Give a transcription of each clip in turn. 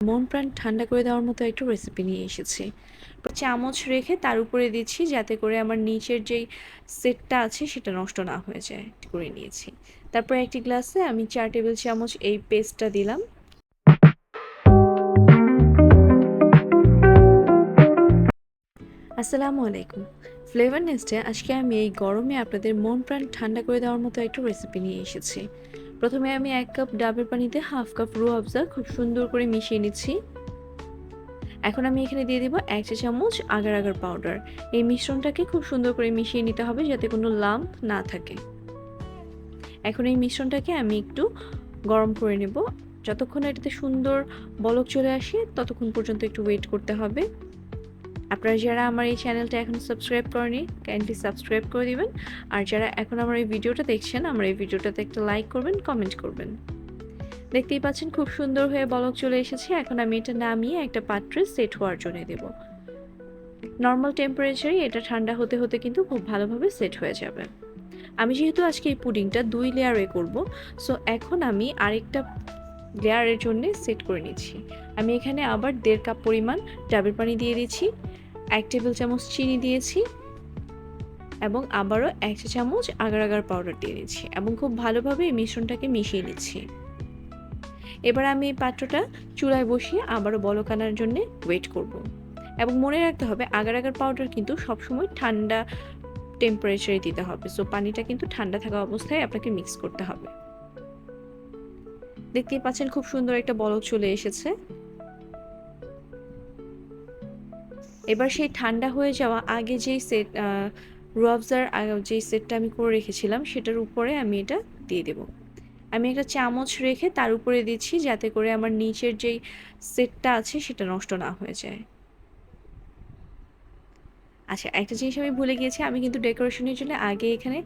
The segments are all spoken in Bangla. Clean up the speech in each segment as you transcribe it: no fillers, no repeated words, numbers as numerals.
মন প্রাণ ঠান্ডা করে দেওয়ার মতো একটা রেসিপি নিয়ে এসেছি। চামচ রেখে তার উপরে দিচ্ছি যাতে করে আমার নিচের যেই সেটটা আছে সেটা নষ্ট না হয়ে যায় করে নিয়েছি। তারপর একটি গ্লাসে আমি 4 টেবিল চামচ এই পেস্টটা দিলাম। আসসালামু আলাইকুম। ফ্লেভার নেস্টে আজকে আমি এই গরমে আপনাদের মন প্রাণ ঠান্ডা করে দেওয়ার মতো একটা রেসিপি নিয়ে এসেছি। প্রথমে আমি 1 কাপ ডাবের পানিতে হাফ কাপ রুহ আফজা খুব সুন্দর করে মিশিয়ে নিচ্ছি। এখন আমি এখানে দিয়ে দিব 1 চা চামচ আগার আগার পাউডার। এই মিশ্রণটাকে খুব সুন্দর করে মিশিয়ে নিতে হবে যাতে কোনো লাম্প না থাকে। এখন এই মিশ্রণটাকে আমি একটু গরম করে নেব। যতক্ষণ এটাতে সুন্দর বলক চলে আসে ততক্ষণ পর্যন্ত একটু ওয়েট করতে হবে। আপনারা যারা আমার এই চ্যানেলটা এখনো সাবস্ক্রাইব করেনি কাইন্ডলি সাবস্ক্রাইব করে দিবেন। আর যারা এখন আমার এই ভিডিওটা দেখছেন আমার এই ভিডিওটাতে একটা লাইক করবেন, কমেন্ট করবেন। দেখতেই পাচ্ছেন খুব সুন্দর হয়ে বলক চলে এসেছে। এখন আমি এটা নামিয়ে একটা পাত্রে সেট হওয়ার জন্য দেব। নর্মাল টেম্পারেচারে এটা ঠান্ডা হতে হতে কিন্তু খুব ভালোভাবে সেট হয়ে যাবে। আমি যেহেতু আজকে এই পুডিংটা 2 লেয়ারে করব, সো এখন আমি আরেকটা লেয়ারের জন্য সেট করে নিচ্ছি। আমি এখানে আবার 1.5 কাপ পরিমাণ ডাবের পানি দিয়ে দিচ্ছি, 1 টেবিল চামচ চিনি দিয়েছি এবং আবারও 1 চা চামচ আগার আগার পাউডার দিয়ে দিচ্ছি এবং খুব ভালোভাবে এই মিশ্রণটাকে মিশিয়ে নিচ্ছি। এবার আমি এই পাত্রটা চুলায় বসিয়ে আবারও বলক আনার জন্য ওয়েট করব। এবং মনে রাখতে হবে আগার আগার পাউডার কিন্তু সবসময় ঠান্ডা টেম্পারেচারে দিতে হবে, সো পানিটা কিন্তু ঠান্ডা থাকা অবস্থায় আপনাকে মিক্স করতে হবে। দেখতেই পাচ্ছেন খুব সুন্দর একটা বলক চলে এসেছে। এবার সেই ঠান্ডা হয়ে যাওয়া আগে যেই সেট রুয়াবজার যেই সেটটা আমি করে রেখেছিলাম সেটার উপরে আমি এটা দিয়ে দেব। আমি একটা চামচ রেখে তার উপরে দিচ্ছি যাতে করে আমার নিচের যেই সেটটা আছে সেটা নষ্ট না হয়ে যায়। আচ্ছা, একটা জিনিস আমি ভুলে গিয়েছি, আমি কিন্তু ডেকোরেশনের জন্য আগে এখানে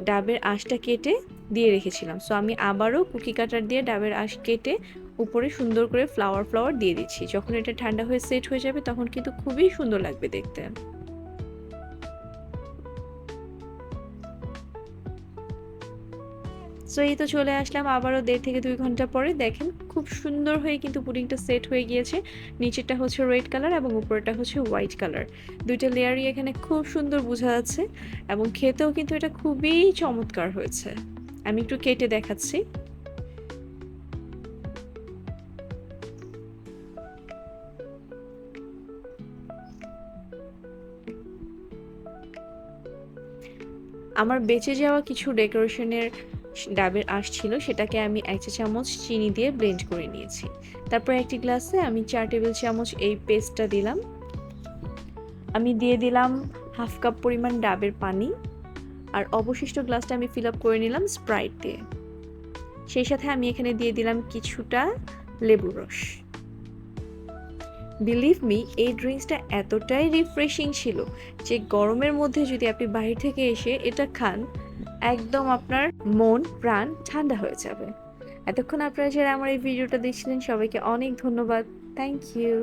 ডাবের আঁশটা কেটে দিয়ে রেখেছিলাম। সো আমি আবারও কুকি কাটার দিয়ে ডাবের আঁশ কেটে উপরে সুন্দর করে ফ্লাওয়ার দিয়ে দিচ্ছি। যখন এটা ঠান্ডা হয়ে সেট হয়ে যাবে তখন কিন্তু খুবই সুন্দর লাগবে দেখতে। সো এই তো চলে আসলাম আবারও 1.5 থেকে 2 ঘন্টা পরে। দেখেন খুব সুন্দর হয়ে কিন্তু পুডিংটা সেট হয়ে গিয়েছে। নিচেরটা হচ্ছে রেড কালার এবং উপরেরটা হচ্ছে হোয়াইট কালার। দুইটা লেয়ারই এখানে খুব সুন্দর বোঝা যাচ্ছে এবং খেতেও কিন্তু এটা খুবই চমৎকার হয়েছে। আমি একটু কেটে দেখাচ্ছি। আমার বেঁচে যাওয়া কিছু ডেকোরেশনের ডাবের আঁশ ছিল, সেটাকে আমি 1 চা চামচ চিনি দিয়ে ব্লেন্ড করে নিয়েছি। তারপর একটি গ্লাসে আমি 4 টেবিল চামচ এই পেস্টটা দিলাম। আমি দিয়ে দিলাম হাফ কাপ পরিমাণ ডাবের পানি আর অবশিষ্ট গ্লাসটা আমি ফিল আপ করে নিলাম স্প্রাইট দিয়ে। সেই সাথে আমি এখানে দিয়ে দিলাম কিছুটা লেবুর রস। বিলিভ মি, এই ড্রিঙ্কসটা এতটাই রিফ্রেশিং ছিল যে গরমের মধ্যে যদি আপনি বাইরে থেকে এসে এটা খান একদম আপনার মন প্রাণ ঠান্ডা হয়ে যাবে। এতক্ষণ আপনারা যারা আমার এই ভিডিওটা দেখছিলেন সবাইকে অনেক ধন্যবাদ। Thank you.